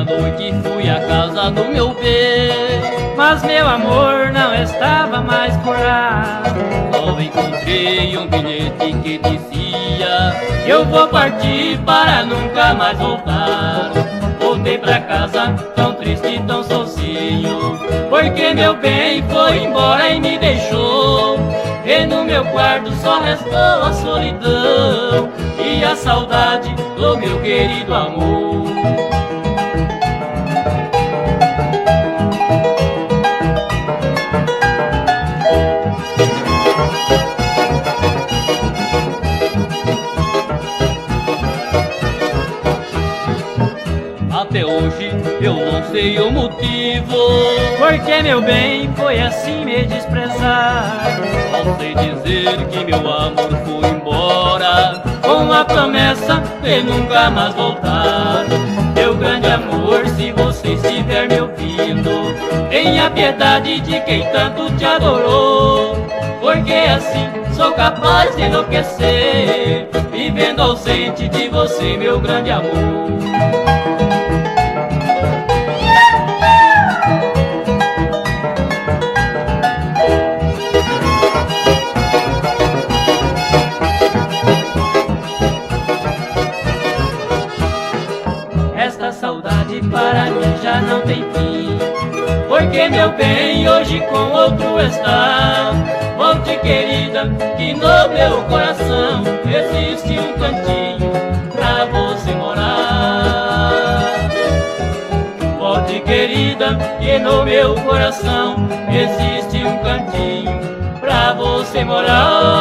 noite fui à casa do meu bem, mas meu amor não estava mais por lá. só encontrei um bilhete que dizia: eu vou partir para nunca mais voltar. Voltei pra casa tão triste, tão sozinho, porque meu bem foi embora e me deixou. E no meu quarto só restou a solidão e a saudade do meu querido amor. Até hoje eu não sei o motivo, porque meu bem foi assim me desprezar. só sei dizer que meu amor foi embora, Com a promessa de nunca mais voltar. Meu grande amor, se você estiver me ouvindo, tenha piedade de quem tanto te adorou, porque assim sou capaz de enlouquecer, vivendo ausente de você, meu grande amor. Esta saudade para mim já não tem fim, porque meu bem hoje com outro está. Volte, querida, que no meu coração existe um cantinho pra você morar. Volte, querida, que no meu coração existe um cantinho pra você morar.